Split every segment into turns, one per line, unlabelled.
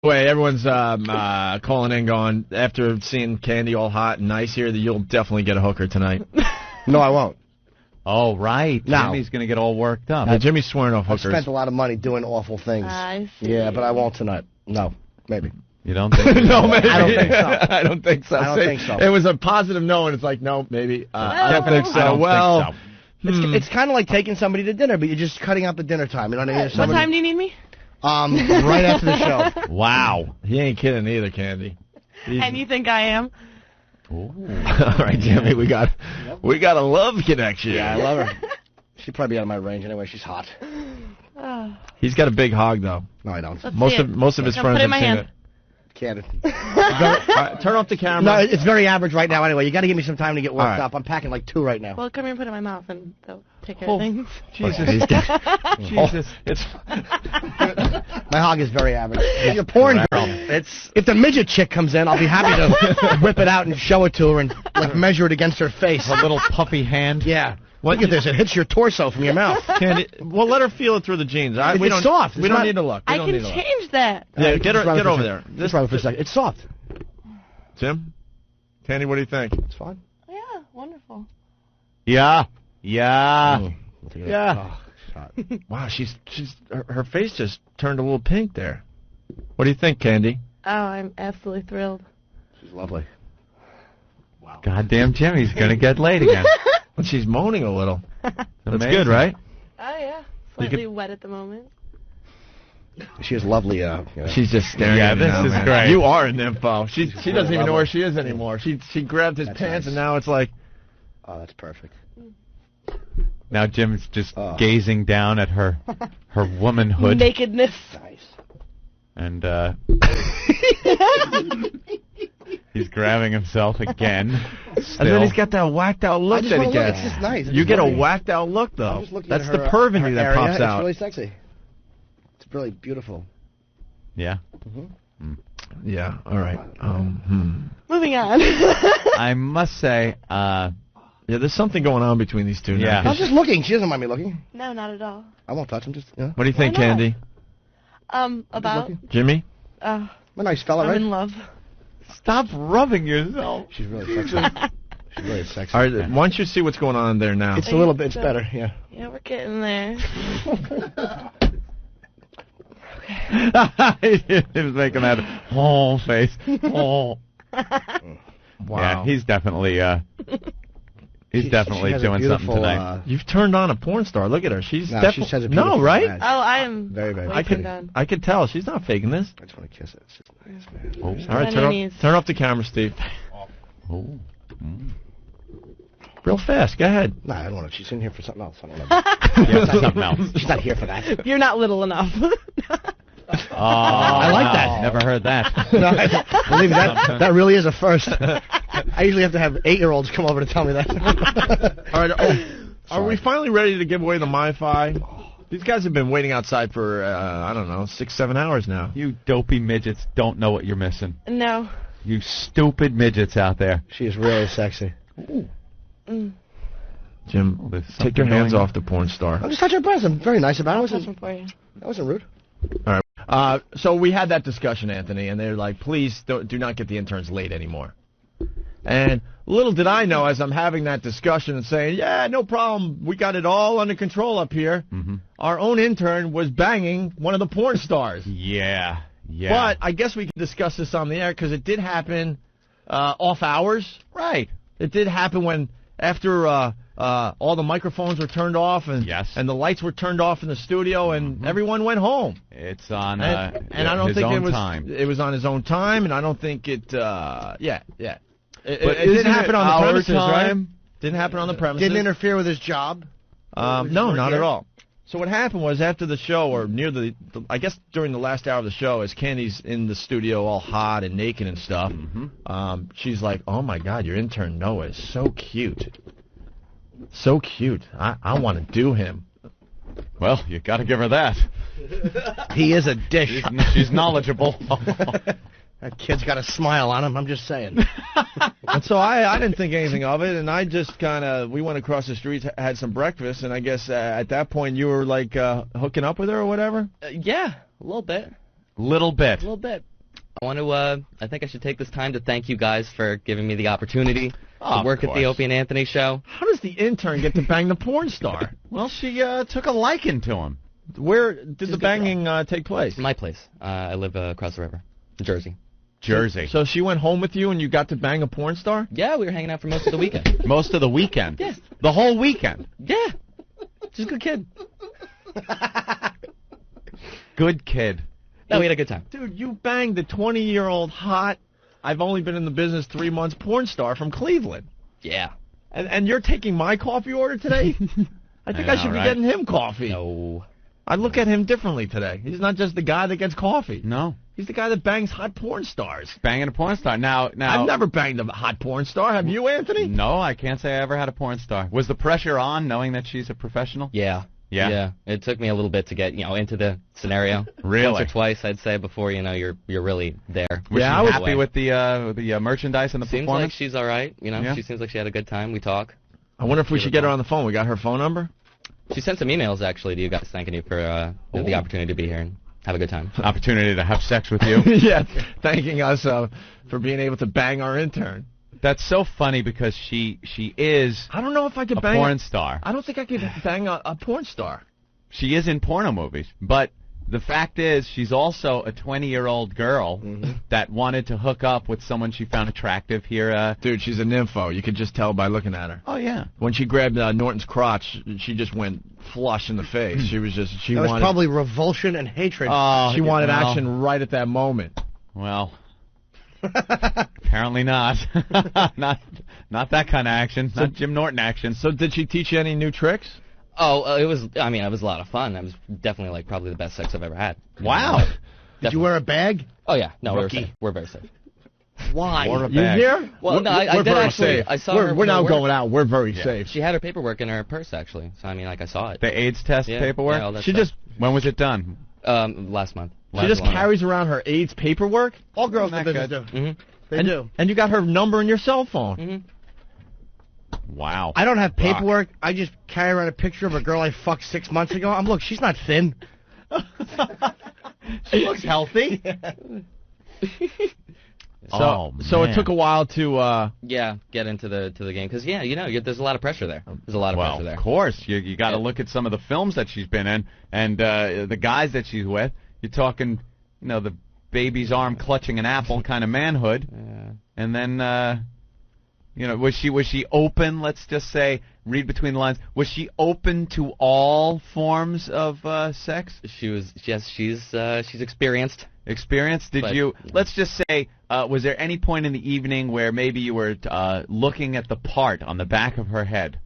Wait, everyone's calling in going, after seeing Kandi all hot and nice here, that you'll definitely get a hooker tonight.
No, I won't.
Oh, right.
No.
Jimmy's going to get all worked up.
Jimmy's swearing off
I've
hookers.
spent a lot of money doing awful things.
I see.
Yeah, but I won't tonight. No, maybe.
You don't think so?
No, maybe.
I don't think so.
I don't think so.
I don't think so.
It was a positive no, and it's like, no, maybe. I don't think so.
I don't
well,
think so.
It's kind of like taking somebody to dinner, but you're just cutting out the dinner time. You know what I mean?
What time do you need me?
Right after the show.
Wow. He ain't kidding either, Kandi.
And you think I am?
All right, Jimmy, we got a love connection.
Yeah, I love her. She'd probably be out of my range anyway. She's hot.
He's got a big hog, though.
No, I don't.
Most of his friends have seen it.
Can't.
Turn off the camera.
No, it's very average right now anyway. You got to give me some time to get worked
right.
up. I'm packing like 2 right now.
Well, come here and put it in my mouth, and they'll take care of things.
Jesus.
Jesus.
My hog is very average. You're a porn girl. If the midget chick comes in, I'll be happy to whip it out and show it to her and like measure it against her face.
A little puffy hand.
Yeah. Look at this. It hits your torso from your mouth.
Kandi, well, let her feel it through the jeans.
It's soft.
We don't need to look.
I can change that.
Yeah, get over there.
Just run for a second. It's soft.
Tim? Kandi, what do you think?
It's fine.
Yeah, wonderful.
Yeah. Yeah.
Yeah.
Wow, her face just turned a little pink there. What do you think, Kandi?
Oh, I'm absolutely thrilled.
She's lovely.
Wow. Goddamn Jimmy's going to get laid again.
But she's moaning a little. That's
Amazing.
good, right?
Oh, yeah. Slightly wet at the moment.
She has lovely.
She's just staring at me now,
this is
man.
great.
You are a nympho. She doesn't even know where she is anymore. She grabbed his pants,
nice.
and now it's like...
Oh, that's perfect.
Now Jim's just gazing down at her womanhood.
Nakedness.
Nice.
And he's grabbing himself again.
And then he's got that whacked out look that he gets.
It's just nice.
You get a whacked out look, though. That's the perv in you that pops out.
It's really sexy. It's really beautiful.
Yeah.
Yeah, all right.
Moving on.
I must say,
yeah, there's something going on between these two now.
Yeah.
I was just looking. She doesn't mind me looking.
No, not at all.
I won't touch him. Just,
What do you think,
Why not?
Kandi?
About?
Jimmy?
I'm a nice fella,
I'm
right?
in love.
stop rubbing yourself.
She's really sexy. She's really sexy.
All right, why don't you see what's going on there now?
It's a little bit. It's better. Yeah.
Yeah, we're getting there.
He was making that whole face. Oh.
Wow.
Yeah, he's definitely
She has a
doing something
beautiful,
tonight.
You've turned on a porn star. Look at her. She's
No,
definitely...
she has a beautiful
right?
badge.
Oh, I am.
Very, very.
way turned on.
I could tell. She's not faking this.
I just want to kiss it. It's just nice, man.
All right,
On your
turn off the camera, Steve.
Oh.
Real fast. Go ahead.
No, I don't want to. She's in here for something else. I don't know.
Yeah, something else.
She's not here for that.
You're not little enough.
Oh,
I like that.
Never heard that.
No, believe me, that really is a first. I usually have to have 8-year-olds come over to tell me that.
All right. Are we finally ready to give away the MiFi? These guys have been waiting outside for, I don't know, 6-7 hours now.
You dopey midgets don't know what you're missing.
No.
You stupid midgets out there.
She is really sexy.
Jim,
There's
take your
something
hands
going
off the porn star.
I'm just touching her breast. I'm very nice about it.
I'll touch them for you.
That wasn't rude.
All right. So we had that discussion, Anthony, and they're like, please do not get the interns late anymore. And little did I know, as I'm having that discussion and saying, yeah, no problem, we got it all under control up here, our own intern was banging one of the porn stars.
Yeah.
But I guess we can discuss this on the air because it did happen off hours.
Right.
It did happen when after all the microphones were turned off and and the lights were turned off in the studio and everyone went home.
It's on
and I don't
his
think
own
it was
time.
It was on his own time, and I don't think it.
But
It didn't happen on the
our
premises,
time?
right? Didn't happen on the premises.
Didn't interfere with his job.
No, not at all. So what happened was after the show, or near I guess during the last hour of the show, as Kandi's in the studio all hot and naked and stuff, she's like, "Oh my God, your intern Noah is so cute, so cute. I want to do him."
Well, you got to give her that.
He is a dish.
She's knowledgeable.
That kid's got a smile on him. I'm just saying.
And so I didn't think anything of it, and I just we went across the street, had some breakfast, and I guess at that point you were like hooking up with her or whatever?
Yeah, a little bit.
Little bit.
A little bit. I think I should take this time to thank you guys for giving me the opportunity to work at the Opie and Anthony show.
How does the intern get to bang the porn star?
Well, she took a liking to him.
Where did the banging take place?
My place. I live across the river, Jersey.
Jersey.
So she went home with you and you got to bang a porn star?
Yeah, we were hanging out for most of the weekend.
Most of the weekend?
Yes.
The whole weekend?
Yeah. She's a good kid.
Good kid.
No, we had a good time.
Dude, you banged the 20-year-old hot, I've only been in the business 3 months porn star from Cleveland.
Yeah.
And you're taking my coffee order today? I think I should be getting him coffee.
No.
I look at him differently today. He's not just the guy that gets coffee.
No.
He's the guy that bangs hot porn stars.
Banging a porn star. Now,
I've never banged a hot porn star. Have you, Anthony?
No, I can't say I ever had a porn star. Was the pressure on knowing that she's a professional?
Yeah.
Yeah?
Yeah. It took me a little bit to get, into the scenario.
Really?
Once or twice, I'd say, before, you're really there.
Was
Yeah, I
she
was
happy with the merchandise and the
Seems
performance?
like she's all right.
Yeah.
She seems like she had a good time. We talk.
I wonder if we should get her on the phone. We got her phone number?
She sent some emails, actually, to you guys thanking you for the opportunity to be here and have a good time.
Opportunity to have sex with you.
Yeah, thanking us for being able to bang our intern.
That's so funny because she is
I don't know if I could
a
bang
porn star.
I don't think I could bang a porn star.
She is in porno movies, but the fact is she's also a 20-year-old girl that wanted to hook up with someone she found attractive here.
Dude, she's a nympho. You could just tell by looking at her.
Oh, yeah.
When she grabbed Norton's crotch, she just went flush in the face. She was
That was probably revulsion and hatred.
She wanted action right at that moment.
Well, apparently not. not that kind of action. Not Jim Norton action.
So did she teach you any new tricks?
Oh, it was a lot of fun. It was definitely, probably the best sex I've ever had.
Wow.
Did you wear a bag?
Oh, yeah. No,
Rookie.
we're very safe.
Why?
Or a
You
bag.
here?
Well, no, I
we're
did
very
actually.
safe.
I saw her.
We're now
work.
going out. We're very safe.
She had her paperwork in her purse, actually. So, I saw it.
The AIDS test
Yeah,
paperwork?
yeah, all that
She
stuff.
just
When was it done?
Last month.
she just carries around her AIDS paperwork.
All girls in
Not
business
good.
do.
Mm-hmm.
They do.
And you got her number in your cell phone.
Mm-hmm.
Wow.
I don't have paperwork. I just carry around a picture of a girl I fucked 6 months ago. Look, she's not thin.
She looks healthy.
So it took a while to.
Get into the game because there's a lot of pressure there. There's a lot of pressure there.
Of course. You got to look at some of the films that she's been in and the guys that she's with. You're talking, the baby's arm clutching an apple kind of manhood.
Yeah.
And then, was she open? Let's just say, read between the lines. Was she open to all forms of sex?
She was. Yes, she's experienced.
Experience? Let's just say, was there any point in the evening where maybe you were looking at the part on the back of her head?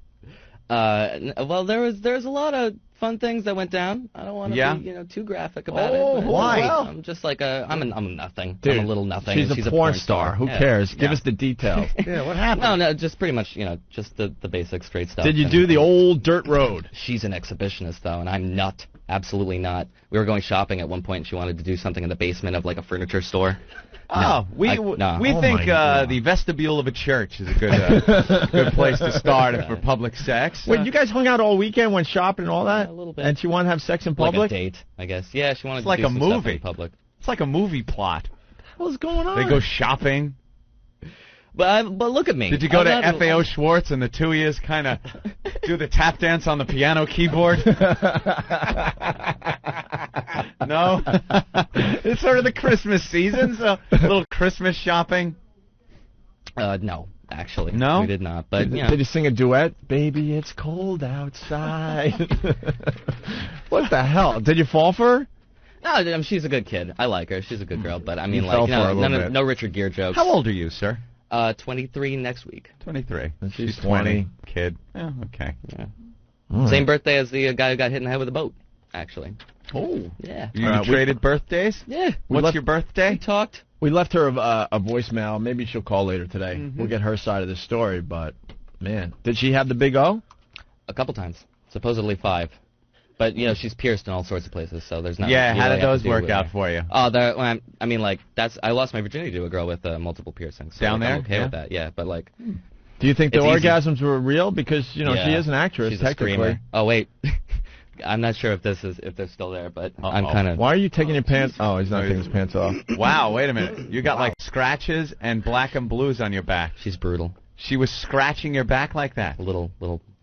Well, there was a lot of fun things that went down. I don't want to be too graphic about it. But,
why?
I'm just like I'm a nothing.
Dude,
I'm a little nothing.
She's
and
a porn star. Who cares? Give us the details.
Yeah, what happened?
No, just pretty much, just the basic straight stuff.
Did you do the old dirt road?
She's an exhibitionist, though, and I'm not. Absolutely not. We were going shopping at one point, and she wanted to do something in the basement of, a furniture store.
Oh, we think the vestibule of a church is a good place to start for public sex.
Wait, you guys hung out all weekend, went shopping and all that?
Yeah, a little bit.
And she wanted to have sex in
Like
public?
a date, I guess. Yeah, she wanted
It's
to
like
do
a
some stuff
movie.
in public.
It's like a movie plot.
What's going on?
They go shopping.
But look at me.
Did you go
I'm
to
not-
FAO Schwartz and the 2 years kind of do the tap dance on the piano keyboard? No? It's sort of the Christmas season, so a little Christmas shopping.
No, actually.
No?
We did not. But,
Did you sing a duet? Baby, it's cold outside. What the hell? Did you fall for her?
No, she's a good kid. I like her. She's a good girl. But, I mean,
You fell for her a little bit.
no Richard Gere jokes.
How old are you, sir?
23 next week.
23.
And she's
20. Kid. Yeah, okay.
Yeah.
All right.
Same birthday as the guy who got hit in the head with a boat, actually.
Oh.
Yeah.
You traded birthdays?
Yeah.
What's your
We
birthday?
talked.
We left her a voicemail. Maybe she'll call later today.
Mm-hmm.
We'll get her side of the story. But, man, did she have the big O?
A couple times. Supposedly 5. But, she's pierced in all sorts of places, so there's not...
Yeah,
you
how
really
did
have
those
to do
work
with
out
her.
for you?
Oh, I lost my virginity to a girl with multiple piercings. So
Down there?
I'm okay
Yeah.
with that, yeah. But,
Do you think the
It's easy.
orgasms were real? Because,
yeah,
she is an actress,
she's a
technically.
screamer. Oh, wait. I'm not sure if they're still there, but I'm kind of.
Why are you taking your pants? Oh, he's not taking his pants off.
Wow, wait a minute. You got like scratches and black and blues on your back.
She's brutal.
She was scratching your back like that.
A little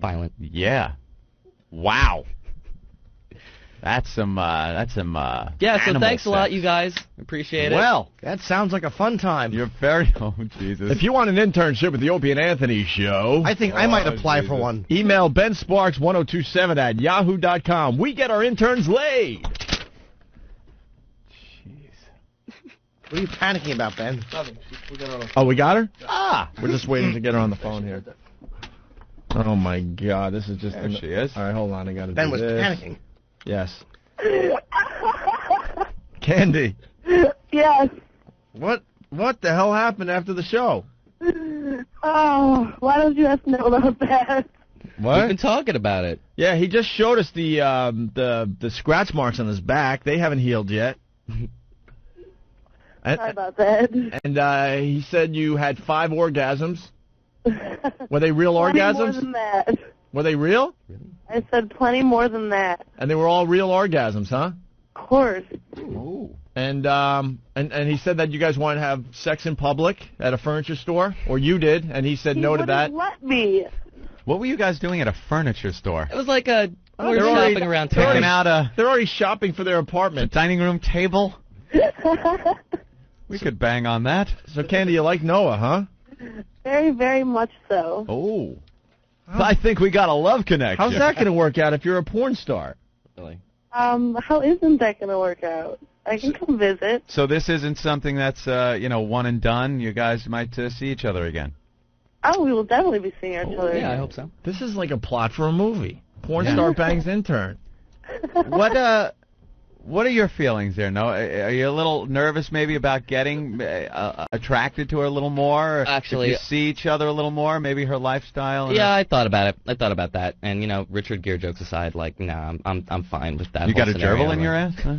violent.
Yeah. Wow. That's some.
Yeah. So
animal
thanks a lot,
sex.
you guys. Appreciate it.
Well,
That sounds like a fun time.
you're very. Oh Jesus.
If you want an internship with the Opie and Anthony show,
I think I might apply for one.
email bensparks1027@yahoo.com. We get our interns laid.
What are you panicking about, Ben?
Oh, we got her?
Ah.
We're just waiting to get her on the phone here. Oh, my God. This is just...
There she is.
All right, hold on. I got to
Ben
do
was
this.
panicking.
Yes. Kandi,
Yes.
what the hell happened after the show?
Oh, why don't you just know about that?
We've been talking about it.
Yeah, he just showed us the scratch marks on his back. They haven't healed yet.
Sorry about that.
And he said you had 5 orgasms. Were they real
Plenty more
orgasms?
than that.
Were they real?
I said plenty more than that.
And they were all real orgasms, huh?
Of course.
And he said that you guys want to have sex in public at a furniture store, or you did, and he said no to that.
Let me.
What were you guys doing at a furniture store?
It was like we were
they're already-
shopping around
Picking
town.
out a
They're already shopping for their apartment.
dining room table? We could bang on that.
So, Kandi, you like Noah, huh?
Very, very much so.
Oh. I think we got a love connection.
How's that going to work out if you're a porn star?
Really.
How isn't that going to work out? I can come visit.
So this isn't something that's, one and done? You guys might see each other again.
Oh, we will definitely be seeing each other.
Yeah, I hope so.
This is like a plot for a movie. Porn star bangs intern.
What are your feelings there, Noah? Are you a little nervous maybe about getting attracted to her a little more?
Actually,
if you see each other a little more, maybe her lifestyle?
Yeah, I thought about it. I thought about that. And, Richard Gere jokes aside, like, nah, I'm fine with that.
You got a gerbil in your ass? Huh?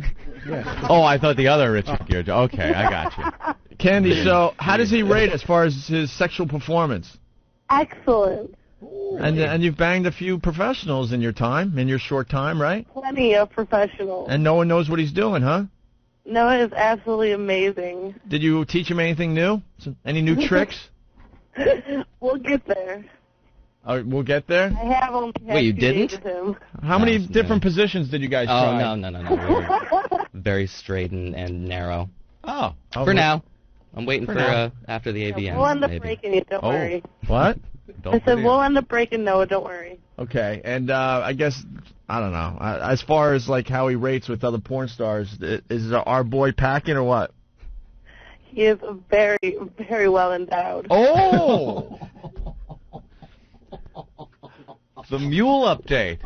Yeah. Oh, I thought the other Richard Gere joke. Okay, I got you.
Kandi, so how does he rate as far as his sexual performance?
Excellent.
And you've banged a few professionals in your short time, right?
Plenty of professionals.
And no one knows what he's doing, huh?
Noah is absolutely amazing.
Did you teach him anything new? Any new tricks?
We'll get there.
We'll get there?
I have only had
Wait, you
2
didn't?
days with him.
How many
No.
different positions did you guys
Oh,
try?
no. We were very straight and narrow.
Oh.
For now. I'm waiting for after the AVN.
We'll end up
maybe.
breaking it, don't worry.
What?
I said we'll end up breaking Noah, don't worry.
Okay, and I guess, I don't know, as far as like how he rates with other porn stars, is our boy packing or what?
He is very, very well endowed.
Oh!
The mule update.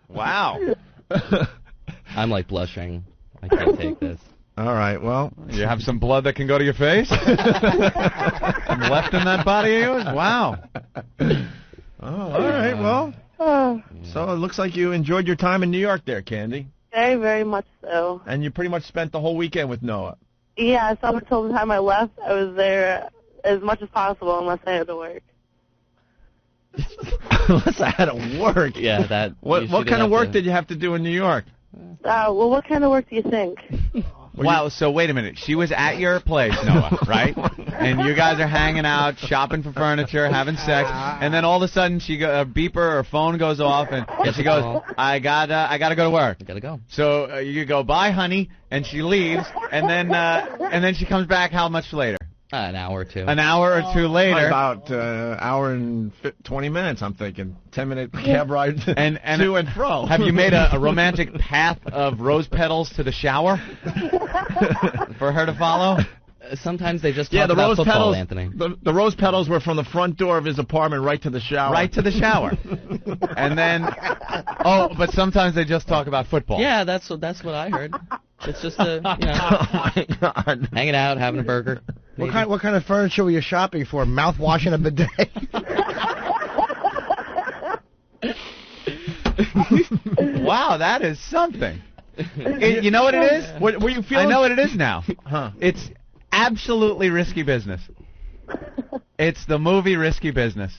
Wow.
I'm like blushing. I can't take this.
All right, well.
You have some blood that can go to your face? Some left in that body of yours? Wow.
Oh, all right, well.
Oh,
So it looks like you enjoyed your time in New York there, Kandi.
very, very much so.
And you pretty much spent the whole weekend with Noah.
Yeah, so up until the time I left, I was there as much as possible unless I had to work.
Unless I had to work.
Yeah, that.
What kind of work did you have to do in New York?
Well, what kind of work do you think?
Wow, so wait a minute. She was at your place, Noah, right? And you guys are hanging out, shopping for furniture, having sex, and then all of a sudden a beeper or phone goes off, and she goes, I gotta go to work.
I gotta go.
So you go, bye, honey, and she leaves, and then she comes back how much later?
An hour or two.
An hour or two later.
About hour and 20 minutes, I'm thinking. 10-minute cab ride
and
to and fro.
Have you made a romantic path of rose petals to the shower for her to follow?
Sometimes they just talk
the
about
rose
football,
petals.
Anthony.
The rose petals were from the front door of his apartment right to the shower.
Right to the shower. And then, but sometimes they just talk about football.
Yeah, that's what I heard. It's just
Oh my God.
hanging out, having a burger.
What kind of furniture were you shopping for? Mouthwash and a bidet?
Wow, that is something. You know what it is?
What, were you feeling?
I know what it is now.
Huh.
It's absolutely risky business. It's the movie Risky Business.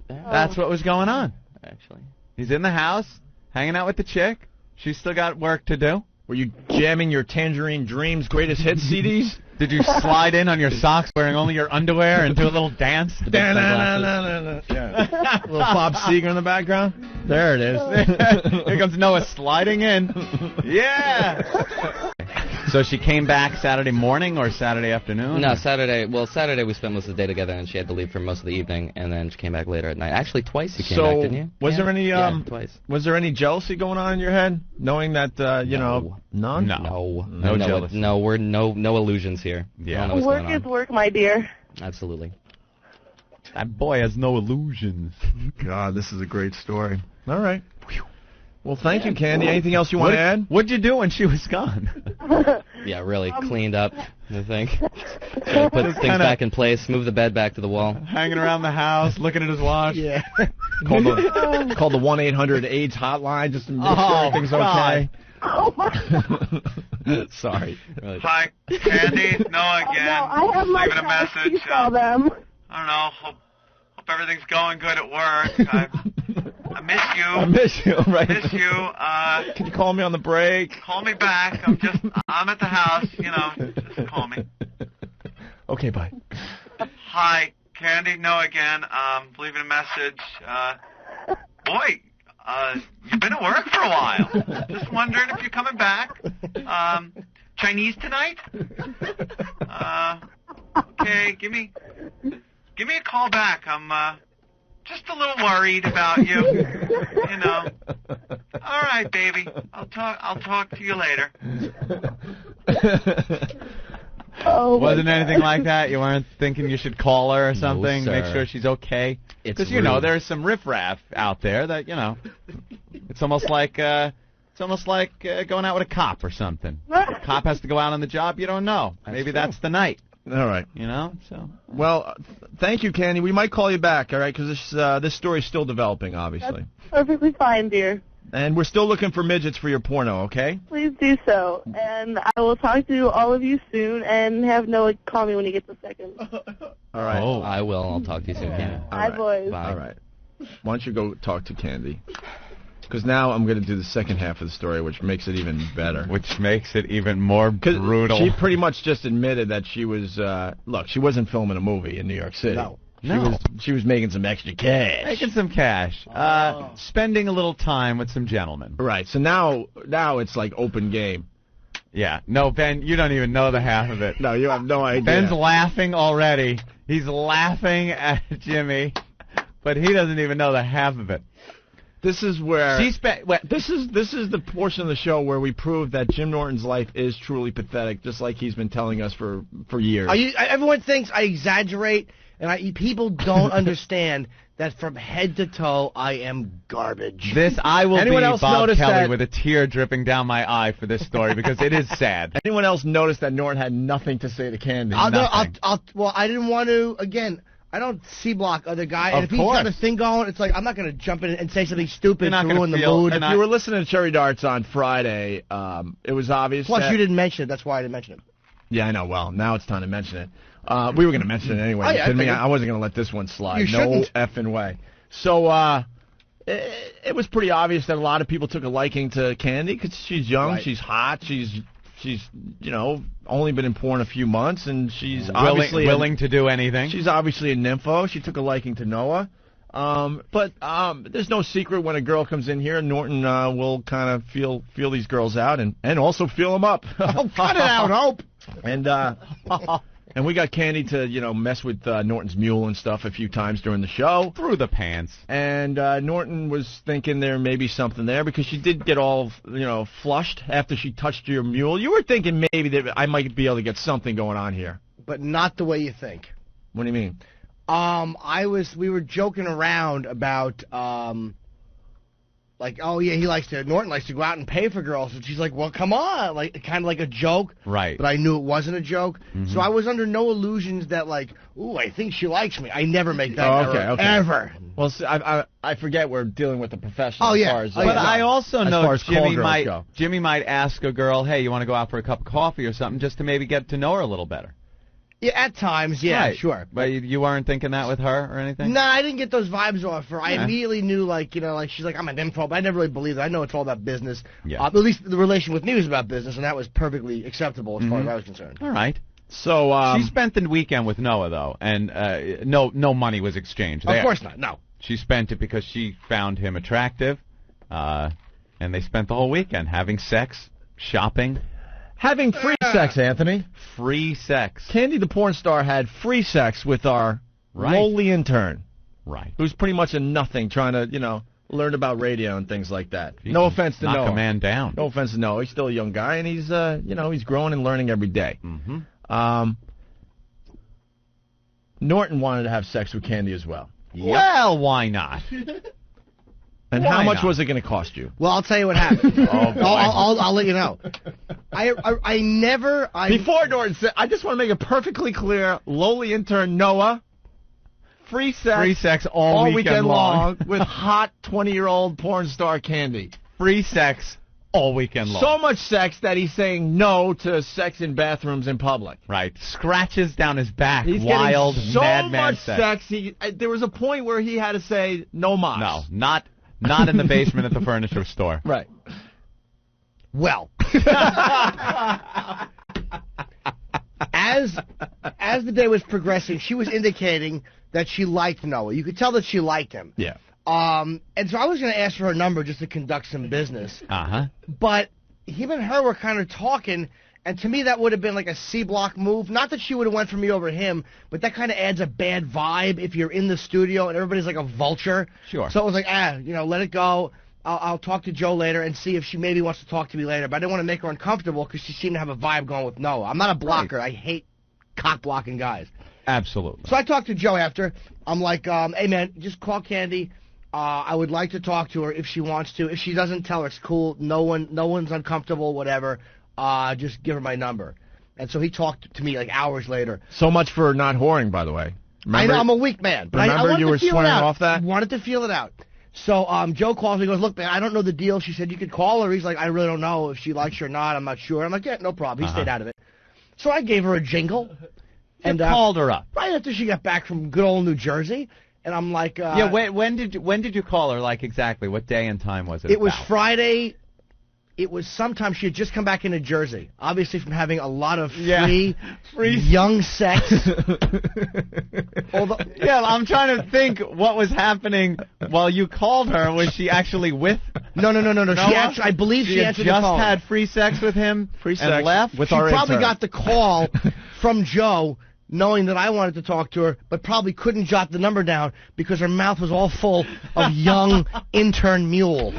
That's what was going on.
Actually.
He's in the house Hanging out with the chick. She's still got work to do.
Were you jamming your Tangerine Dreams greatest hits CDs?
Did you slide in on your socks wearing only your underwear and do a little dance?
Yeah. Little Bob Seger in the background. There it is.
Here comes Noah sliding in. Yeah. So she came back Saturday morning or Saturday afternoon?
No, Saturday. Well, Saturday we spent most of the day together, and she had to leave for most of the evening, and then she came back later at night. Actually, twice you came back, didn't you?
Was there any
twice.
Was there any jealousy going on in your head, knowing that none?
No
jealousy.
No, we're no illusions here.
Yeah.
Work is work, my dear.
Absolutely.
That boy has no illusions.
God, this is a great story. All right. Well, thank you, Kandi. Anything else you want to add?
What'd you do when she was gone?
Yeah, really cleaned up, I think. Put things back in place, move the bed back to the wall.
Hanging around the house, looking at his watch.
Yeah.
Call the 1-800-AIDS hotline just to make sure everything's okay.
Oh my.
Sorry.
Really.
Hi, Kandi. Noah again.
No, I have my
Leaving a
cards.
message.
You saw them.
I don't know. Hope everything's going good at work. I miss you.
I miss you, right?
Miss you.
Can you call me on the break?
Call me back. I'm at the house. Just call me.
Okay, bye.
Hi, Kandi. Noah again. Leaving a message. Boy, you've been at work for a while. Just wondering if you're coming back. Chinese tonight? Okay, give me a call back. I'm just a little worried about you. All right, baby. I'll talk to you later.
Wasn't anything like that? You weren't thinking you should call her or something,
sir.
make sure she's okay? Because
rude.
there's some riffraff out there that it's almost like going out with a cop or something. Cop has to go out on the job. You don't know. Maybe that's the night.
All right.
So.
Well, thank you, Kandi. We might call you back, all right, because this story's still developing, obviously.
That's perfectly fine, dear.
And we're still looking for midgets for your porno, okay?
Please do so. And I will talk to all of you soon and have Noah call me when he gets a second.
All right.
Oh, I will. I'll talk to you soon. Yeah.
Bye, boys.
Bye.
All right. Why don't you go talk to Kandi? Because now I'm going to do the second half of the story, which makes it even better.
Which makes it even more brutal.
She pretty much just admitted that she was, look, she wasn't filming a movie in New York City.
No.
She was making some extra cash.
Making some cash. Spending a little time with some gentlemen.
Right. So now it's like open game.
Yeah. No, Ben, you don't even know the half of it.
No, you have no idea.
Ben's laughing already. He's laughing at Jimmy, but he doesn't even know the half of it.
This is where this is the portion of the show where we prove that Jim Norton's life is truly pathetic, just like he's been telling us for years.
Everyone thinks I exaggerate, and people don't understand that from head to toe I am garbage.
I will
Anyone
be
else
Bob
notice
Kelly
that-
with a tear dripping down my eye for this story because it is sad.
Anyone else notice that Norton had nothing to say to Kandi?
Well, I didn't want to. Again, I don't C-block other guy. And
Of
if he's got a thing going, it's like I'm not going to jump in and say something stupid to ruin the mood.
If you were listening to Cherry Darts on Friday, it was obvious.
Plus, you didn't mention it. That's why I didn't mention it.
Yeah, I know. Well, now it's time to mention it. We were going to mention it anyway.
Oh, yeah,
I wasn't going to let this one slide.
You shouldn't.
No effing way. So it was pretty obvious that a lot of people took a liking to Kandi because she's young,
Right.
she's hot, she's only been in porn a few months, and she's obviously
willing to do anything.
She's obviously a nympho. She took a liking to Noah. But there's no secret when a girl comes in here, Norton will kind of feel these girls out and also feel them up.
Oh, cut it out, Hope.
And we got Kandi to mess with Norton's mule and stuff a few times during the show.
Through the pants.
And Norton was thinking there may be something there because she did get all flushed after she touched your mule. You were thinking maybe that I might be able to get something going on here.
But not the way you think.
What do you mean?
We were joking around about, Norton likes to go out and pay for girls. And she's like, well, come on. Like, kind of like a joke.
Right.
But I knew it wasn't a joke. Mm-hmm. So I was under no illusions that, ooh, I think she likes me. I never make that error, ever.
Well, see, I forget we're dealing with the professional.
Oh, yeah.
As far as,
But I also know
Jimmy
Jimmy might ask a girl, hey, you want to go out for a cup of coffee or something just to maybe get to know her a little better.
Yeah, at times, yeah,
Right.
sure.
But you weren't thinking that with her or anything?
No, I didn't get those vibes off her. I
Yeah.
immediately knew, like, she's like, I'm an info, but I never really believed it. I know it's all about business.
Yeah.
At least the relation with me was about business, and that was perfectly acceptable as far as I was concerned.
All right.
So
She spent the weekend with Noah, though, and no money was exchanged.
Of course not, no.
She spent it because she found him attractive, and they spent the whole weekend having sex, shopping.
having free sex, Anthony.
Free sex.
Kandi the porn star had free sex with our lowly intern.
Right.
Who's pretty much a nothing trying to, learn about radio and things like that. No offense to Noah.
Knock a man down.
No offense to Noah. He's still a young guy, and he's, he's growing and learning every day.
Mm-hmm.
Norton wanted to have sex with Kandi as well.
Yep. Well, why not?
And
Why
how much
not?
was it going to cost you?
Well, I'll tell you what happened.
Oh, boy.
I'll let you know. I never...
Before Norton said, I just want to make it perfectly clear, lowly intern Noah, free sex
all weekend long.
with hot 20-year-old porn star Kandi.
Free sex all weekend long.
So much sex that he's saying no to sex in bathrooms in public.
Right. Scratches down his back.
He's
Wild,
getting so
madman
much sex. There was a point where he had to say no mas.
No, not in the basement at the furniture store.
Right.
Well, as the day was progressing, she was indicating that she liked Noah. You could tell that she liked him.
Yeah.
And so I was going to ask for her number just to conduct some business.
Uh-huh.
But him and her were kind of talking, and to me that would have been like a C-block move. Not that she would have went for me over him, but that kind of adds a bad vibe if you're in the studio and everybody's like a vulture.
Sure.
So it was like, let it go. I'll talk to Joe later and see if she maybe wants to talk to me later. But I didn't want to make her uncomfortable because she seemed to have a vibe going with Noah. I'm not a blocker. Right. I hate cock-blocking guys.
Absolutely.
So I talked to Joe after. I'm like, hey, man, just call Kandi. I would like to talk to her if she wants to. If she doesn't, tell her it's cool. No one's uncomfortable, whatever. Just give her my number. And so he talked to me like hours later.
So much for not whoring, by the way. Remember,
I know I'm a weak man. But
remember
I wanted
you
to
were
feel
swearing
it out.
off that?
Wanted to feel it out. So Joe calls me. He goes, look, man, I don't know the deal. She said you could call her. He's like, I really don't know if she likes you or not. I'm not sure. I'm like, yeah, no problem. He stayed out of it. So I gave her a jingle.
And called her up.
Right after she got back from good old New Jersey. And I'm like...
yeah, when did you call her, like, exactly? What day and time was it?
It was Friday. It was sometime she had just come back into Jersey, obviously from having a lot of free young sex.
Yeah, I'm trying to think what was happening while you called her. Was she actually with?
No. I believe she answered the phone.
Just had free sex with him.
Free sex
and left.
with
she
our
probably
intern.
got the call from Joe, knowing that I wanted to talk to her, but probably couldn't jot the number down because her mouth was all full of young intern mule.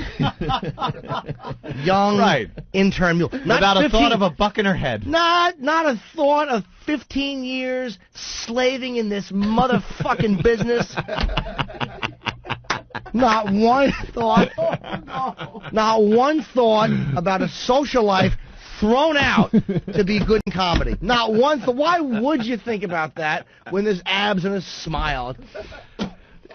Young intern mule. Not
Without
15,
a thought of a buck in her head.
Not a thought of 15 years slaving in this motherfucking business. Not one thought. Not one thought about a social life thrown out to be good in comedy. Not one. Why would you think about that when there's abs and a smile?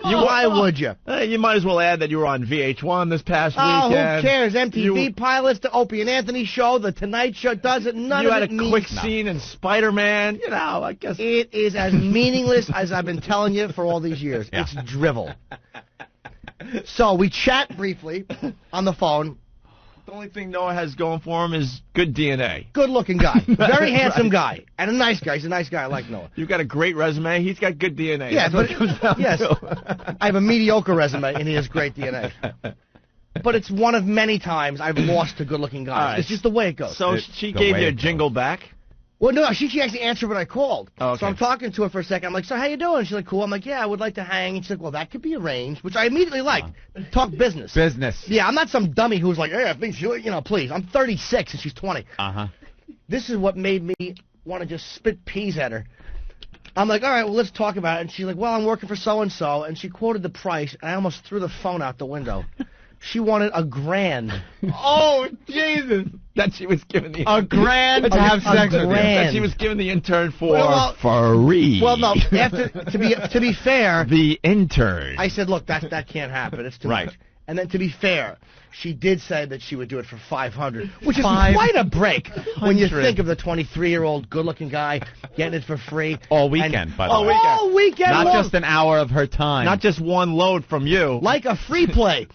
Why would you?
You might as well add that you were on VH1 this past
Oh,
weekend.
who cares? MTV pilots, the Opie and Anthony show, the Tonight Show does it. None
you
of
had
it
a
means
quick scene in Spider-Man. I guess
it is as meaningless as I've been telling you for all these years.
Yeah.
It's drivel. So we chat briefly on the phone.
the only thing Noah has going for him is good DNA.
Good-looking guy. Very handsome guy. And a nice guy. He's a nice guy. I like Noah.
You've got a great resume. He's got good DNA.
Yeah,
That's what it comes down
yes.
to.
I have a mediocre resume, and he has great DNA. But it's one of many times I've lost to good-looking guys.
Right.
It's just the way it goes.
So she gave you a jingle back?
Well, no, she actually answered when I called.
Oh, okay.
So I'm talking to her for a second. I'm like, so how you doing? She's like, cool. I'm like, yeah, I would like to hang. And she's like, well, that could be arranged, which I immediately liked. Talk business.
Business.
Yeah, I'm not some dummy who's like, yeah, please. I'm 36 and she's 20.
Uh-huh.
This is what made me want to just spit peas at her. I'm like, all right, well, let's talk about it. And she's like, well, I'm working for so-and-so. And she quoted the price, and I almost threw the phone out the window. She wanted $1,000.
Oh, Jesus. That she was giving the...
$1,000 to have sex with you.
That she was giving the intern for
Well,
free.
Well, no, to be fair...
The intern.
I said, look, that can't happen. It's too much. And then, to be fair, she did say that she would do it for $500, which is quite a break when you think of the 23-year-old good-looking guy getting it for free.
All weekend, by the way.
All weekend
Not
long.
just an hour of her time.
Not just one load from you.
Like a free play.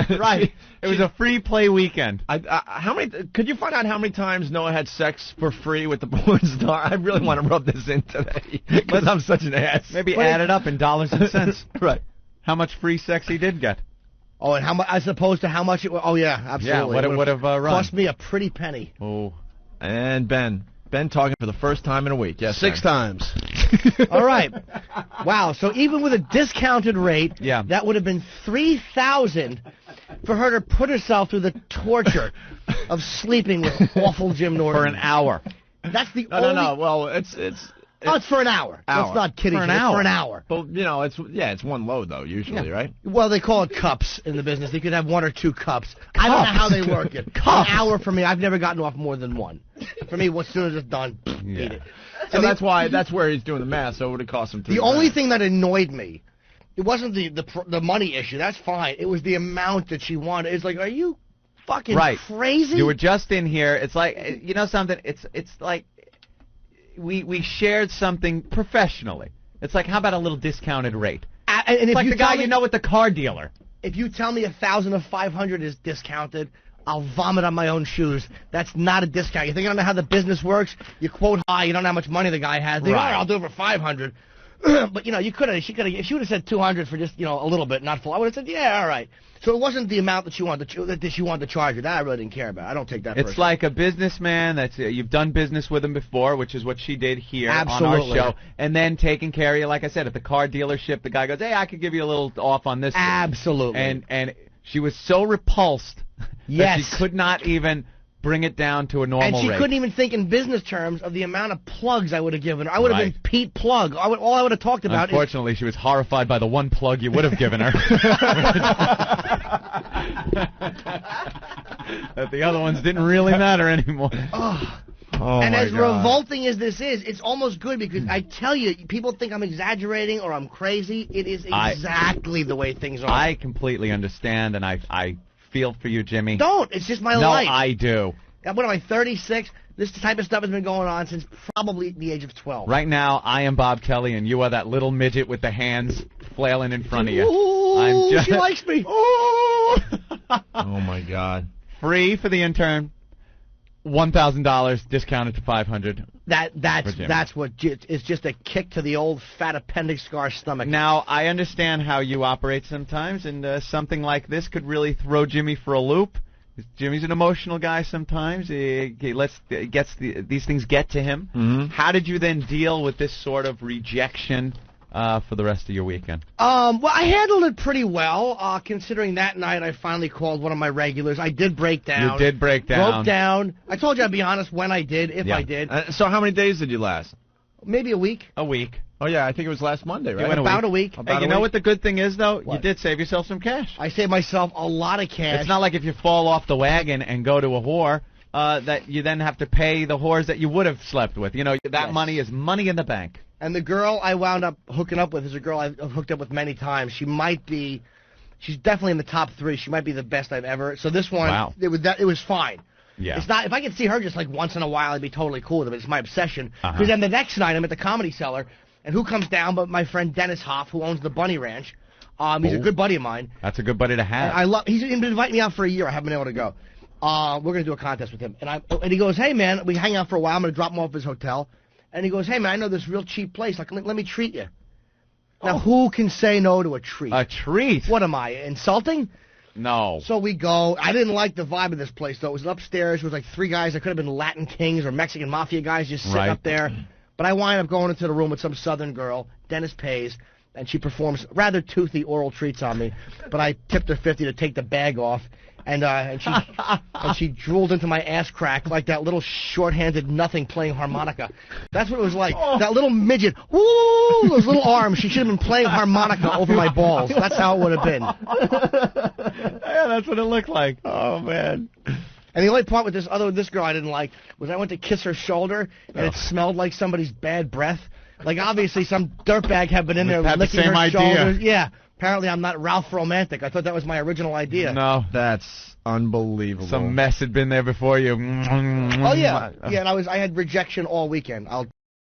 Right.
It was a free play weekend.
How many? Could you find out how many times Noah had sex for free with the porn star? I really want to rub this in today because I'm such an ass.
Maybe add it up in dollars and cents.
Right.
How much free sex he did get.
Oh, and how much, as opposed to how much it was. Oh, yeah, absolutely.
Yeah, what it would have run.
Cost me a pretty penny.
Oh. And Ben talking for the first time in a week. Yes,
6 times.
All right. Wow. So even with a discounted rate, that would have been $3,000 for her to put herself through the torture of sleeping with awful Jim Norton
for an hour.
That's the
No.
only.
Well, it's
for an hour. Let's not kid each other. For an hour.
But it's one load though usually, right?
Well, they call it cups in the business. You could have 1 or 2 cups. I don't know how they work it. An hour for me. I've never gotten off more than 1. For me, as soon as it's done, eat it.
So that's where he's doing the math. So it would have cost him $3,000.
The only thing that annoyed me, it wasn't the money issue. That's fine. It was the amount that she wanted. It's like, are you fucking crazy?
You were just in here. It's like, you know something? It's like we shared something professionally. It's like, how about a little discounted rate?
And
it's
if
like
you
the guy
me,
you know with the car dealer.
If you tell me 1,000 of 500 is discounted, I'll vomit on my own shoes. That's not a discount. You think I don't know how the business works? You quote high. You don't know how much money the guy has. They go, I'll do it for 500. But, you could have, if she would have said 200 for just, a little bit, not full, I would have said, yeah, all right. So it wasn't the amount that she wanted to charge her. That I really didn't care about. I don't take that
It's like a businessman that's you've done business with him before, which is what she did here on our show, and then taking care of you. Like I said, at the car dealership, the guy goes, hey, I could give you a little off on this.
Absolutely.
And she was so repulsed that she could not even bring it down to a normal rate.
And she couldn't even think in business terms of the amount of plugs I would have given her. I would have been Pete Plug. All I would have talked about
Unfortunately, she was horrified by the one plug you would have given her. That the other ones didn't really matter anymore.
And as revolting as this is, it's almost good because I tell you, people think I'm exaggerating or I'm crazy. It is exactly the way things are.
I completely understand, and I feel for you, Jimmy.
Don't. It's just my life.
No, I do.
What am I, 36? This type of stuff has been going on since probably the age of 12.
Right now, I am Bob Kelly, and you are that little midget with the hands flailing in front of you.
Ooh, she likes me.
Oh, my God.
Free for the intern. $1,000 discounted to $500.
That's what it's just a kick to the old fat appendix scar stomach.
Now I understand how you operate sometimes, and something like this could really throw Jimmy for a loop. Jimmy's an emotional guy sometimes. These things get to him.
Mm-hmm.
How did you then deal with this sort of rejection for the rest of your weekend?
Well, I handled it pretty well, considering that night I finally called one of my regulars. I did break down.
You did break down.
Broke down. I told you I'd be honest when I did, if I did.
So how many days did you last?
Maybe a week.
A week.
Oh, yeah, I think it was last Monday, right?
About a week.
Hey, you know what the good thing is, though? What? You did save yourself some cash.
I saved myself a lot of cash.
It's not like if you fall off the wagon and go to a whore, that you then have to pay the whores that you would have slept with. That money is money in the bank.
And the girl I wound up hooking up with is a girl I've hooked up with many times. She's definitely in the top 3. She might be the best I've ever. So this one, it was fine.
Yeah.
It's not. If I could see her just like once in a while, I'd be totally cool with it. It's my obsession. Because then the next night I'm at the Comedy Cellar, and who comes down but my friend Dennis Hoff, who owns the Bunny Ranch. He's a good buddy of mine.
That's a good buddy to have.
He's been inviting me out for a year. I haven't been able to go. We're gonna do a contest with him, and he goes, hey man, we hang out for a while. I'm gonna drop him off at his hotel, and he goes, hey man, I know this real cheap place. Like, let me treat you. Now, who can say no to a treat?
A treat?
What am I, insulting?
No.
So we go. I didn't like the vibe of this place, though. It was upstairs. It was like 3 guys that could have been Latin kings or Mexican mafia guys just sitting up there. But I wind up going into the room with some southern girl. Dennis pays, and she performs rather toothy oral treats on me. But I tipped her $50 to take the bag off, and she drooled into my ass crack like that little short-handed nothing playing harmonica. That's what it was like. That little midget. Woo! Those little arms. She should have been playing harmonica over my balls. That's how it would have been.
Yeah, that's what it looked like.
Oh, man.
And the only part with this girl I didn't like was I went to kiss her shoulder, and it smelled like somebody's bad breath. Like, obviously, some dirtbag had been in there licking her shoulders. Yeah. Apparently, I'm not Ralph Romantic. I thought that was my original idea.
No.
That's unbelievable.
Some mess had been there before you.
Oh yeah, yeah. And I had rejection all weekend. I'll